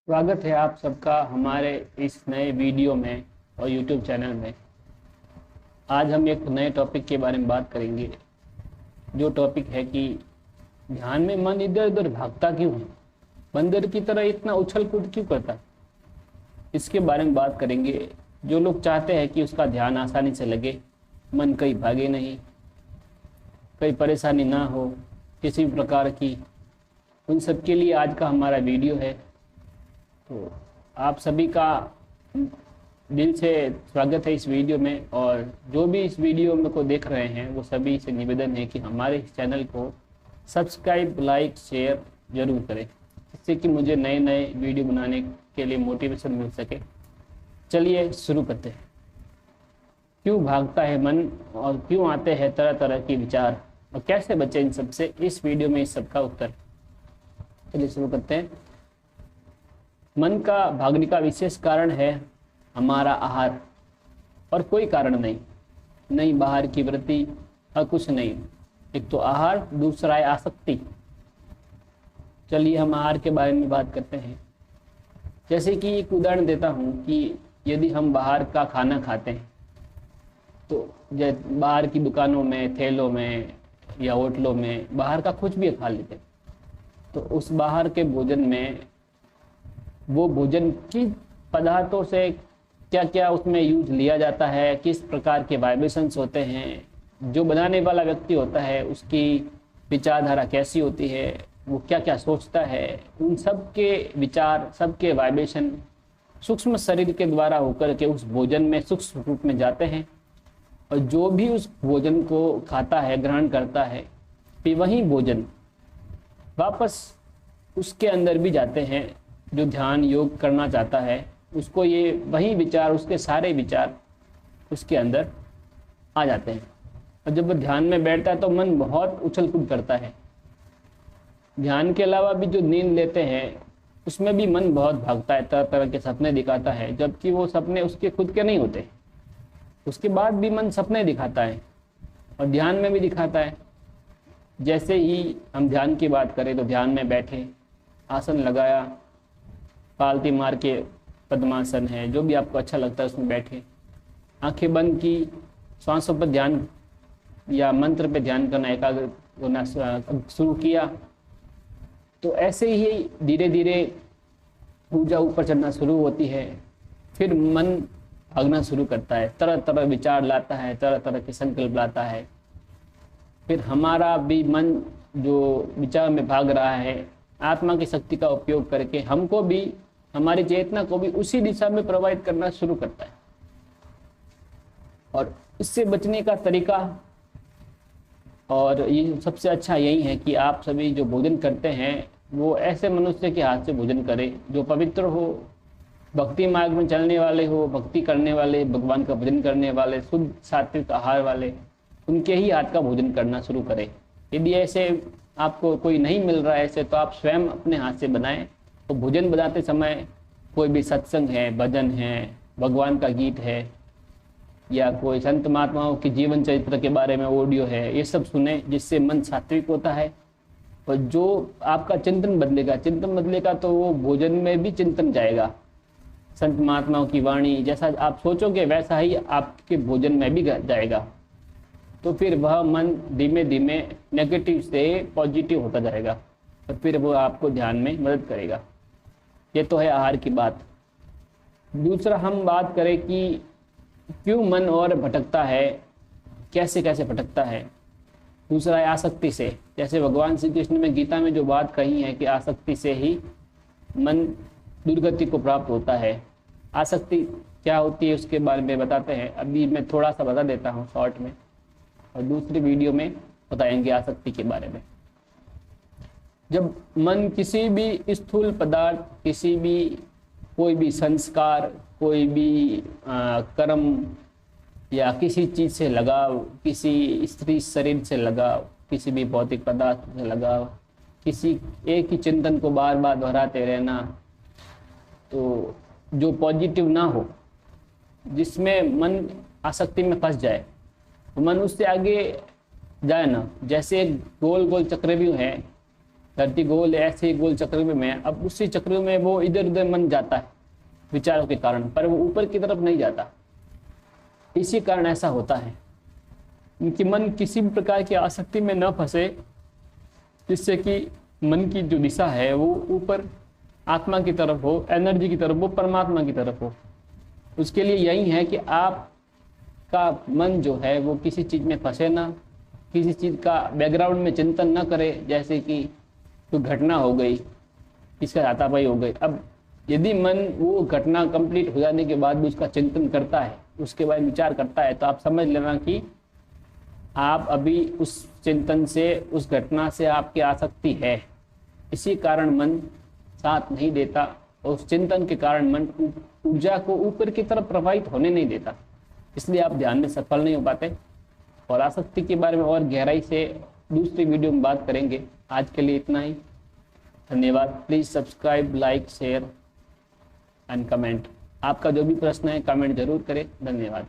स्वागत है आप सबका हमारे इस नए वीडियो में और यूट्यूब चैनल में। आज हम एक नए टॉपिक के बारे में बात करेंगे, जो टॉपिक है कि ध्यान में मन इधर उधर भागता क्यों है, बंदर की तरह इतना उछल कूद क्यों करता है। इसके बारे में बात करेंगे। जो लोग चाहते हैं कि उसका ध्यान आसानी से लगे, मन कहीं भागे नहीं, कोई परेशानी ना हो किसी भी प्रकार की, उन सब के लिए आज का हमारा वीडियो है। तो आप सभी का दिल से स्वागत है इस वीडियो में। और जो भी इस वीडियो में को देख रहे हैं वो सभी से निवेदन है कि हमारे इस चैनल को सब्सक्राइब, लाइक, शेयर जरूर करें, जिससे कि मुझे नए नए वीडियो बनाने के लिए मोटिवेशन मिल सके। चलिए शुरू करते हैं। क्यों भागता है मन और क्यों आते हैं तरह तरह के विचार और कैसे बचें इन सब से, इस वीडियो में इस सब का उत्तर। चलिए शुरू करते हैं। मन का भागने का विशेष कारण है हमारा आहार, और कोई कारण नहीं बाहर की वृत्ति और कुछ नहीं। एक तो आहार, दूसरा है आसक्ति। चलिए हम आहार के बारे में बात करते हैं। जैसे कि एक उदाहरण देता हूँ कि यदि हम बाहर का खाना खाते हैं तो बाहर की दुकानों में, ठेलों में या होटलों में बाहर का कुछ भी खा लेते हैं, तो उस बाहर के भोजन में वो भोजन की पदार्थों से क्या क्या उसमें यूज लिया जाता है, किस प्रकार के वाइब्रेशंस होते हैं, जो बनाने वाला व्यक्ति होता है उसकी विचारधारा कैसी होती है, वो क्या क्या सोचता है, उन सब के विचार, सबके वाइब्रेशन सूक्ष्म शरीर के द्वारा होकर के उस भोजन में सूक्ष्म रूप में जाते हैं। और जो भी उस भोजन को खाता है, ग्रहण करता है, फिर वही भोजन वापस उसके अंदर भी जाते हैं। जो ध्यान योग करना चाहता है उसको ये वही विचार, उसके सारे विचार उसके अंदर आ जाते हैं। और जब वो ध्यान में बैठता है तो मन बहुत उछल कूद करता है। ध्यान के अलावा भी जो नींद लेते हैं उसमें भी मन बहुत भागता है, तरह तरह के सपने दिखाता है, जबकि वो सपने उसके खुद के नहीं होते। उसके बाद भी मन सपने दिखाता है और ध्यान में भी दिखाता है। जैसे ही हम ध्यान की बात करें तो ध्यान में बैठे, आसन लगाया, पालती मार के पद्मासन है, जो भी आपको अच्छा लगता है उसमें बैठे, आंखें बंद की, श्वासों पर ध्यान या मंत्र पे ध्यान करना, एकाग्र होना शुरू किया, तो ऐसे ही धीरे धीरे ऊर्जा ऊपर चढ़ना शुरू होती है। फिर मन भागना शुरू करता है, तरह तरह विचार लाता है, तरह तरह के संकल्प लाता है। फिर हमारा भी मन जो विचार में भाग रहा है, आत्मा की शक्ति का उपयोग करके हमको भी, हमारी चेतना को भी उसी दिशा में प्रवाहित करना शुरू करता है। और इससे बचने का तरीका, और ये सबसे अच्छा यही है कि आप सभी जो भोजन करते हैं वो ऐसे मनुष्य के हाथ से भोजन करें जो पवित्र हो, भक्ति मार्ग में चलने वाले हो, भक्ति करने वाले, भगवान का भजन करने वाले, शुद्ध सात्विक आहार वाले, उनके ही हाथ का भोजन करना शुरू करें। यदि ऐसे आपको कोई नहीं मिल रहा है ऐसे, तो आप स्वयं अपने हाथ से बनाएं। तो भोजन बनाते समय कोई भी सत्संग है, भजन है, भगवान का गीत है, या कोई संत महात्माओं के जीवन चरित्र के बारे में ऑडियो है, ये सब सुने, जिससे मन सात्विक होता है। और जो आपका चिंतन बदलेगा तो वो भोजन में भी चिंतन जाएगा। संत महात्माओं की वाणी जैसा आप सोचोगे वैसा ही आपके भोजन में भी जाएगा। तो फिर वह मन धीमे धीमे नेगेटिव से पॉजिटिव होता जाएगा और फिर वो आपको ध्यान में मदद करेगा। ये तो है आहार की बात। दूसरा हम बात करें कि क्यों मन और भटकता है, कैसे कैसे भटकता है। दूसरा है आसक्ति से। जैसे भगवान श्री कृष्ण ने गीता में जो बात कही है कि आसक्ति से ही मन दुर्गति को प्राप्त होता है। आसक्ति क्या होती है उसके बारे में बताते हैं। अभी मैं थोड़ा सा बता देता हूँ शॉर्ट में, और दूसरी वीडियो में बताएंगे आसक्ति के बारे में। जब मन किसी भी स्थूल पदार्थ, किसी भी कोई भी संस्कार, कोई भी कर्म या किसी चीज़ से लगाव, किसी स्त्री शरीर से लगाव, किसी भी भौतिक पदार्थ से लगाव, किसी एक ही चिंतन को बार बार दोहराते रहना, तो जो पॉजिटिव ना हो, जिसमें मन आसक्ति में फंस जाए, तो मन उससे आगे जाए ना। जैसे एक गोल गोल चक्रव्यूह है, धरती गोल है, ऐसे ही गोल चक्र में है। अब उसी चक्र में वो इधर उधर मन जाता है विचारों के कारण, पर वो ऊपर की तरफ नहीं जाता। इसी कारण ऐसा होता है कि मन किसी भी प्रकार की आसक्ति में न फंसे, जिससे कि मन की जो दिशा है वो ऊपर आत्मा की तरफ हो, एनर्जी की तरफ हो, परमात्मा की तरफ हो। उसके लिए यही है कि आपका मन जो है वो किसी चीज़ में फंसे ना, किसी चीज़ का बैकग्राउंड में चिंतन न करे। जैसे कि कोई घटना हो गई, इसका हाथापाई हो गई, अब यदि मन वो घटना कंप्लीट हो जाने के बाद भी उसका चिंतन करता है, उसके बारे में विचार करता है, तो आप समझ लेना कि आप अभी उस चिंतन से, उस घटना से आपकी आसक्ति है। इसी कारण मन साथ नहीं देता, और उस चिंतन के कारण मन ऊर्जा को ऊपर की तरफ प्रवाहित होने नहीं देता। इसलिए आप ध्यान में सफल नहीं हो पाते। और आसक्ति के बारे में और गहराई से दूसरी वीडियो में बात करेंगे। आज के लिए इतना ही। धन्यवाद। Please subscribe, like, share and comment. आपका जो भी प्रश्न है कमेंट जरूर करें। धन्यवाद।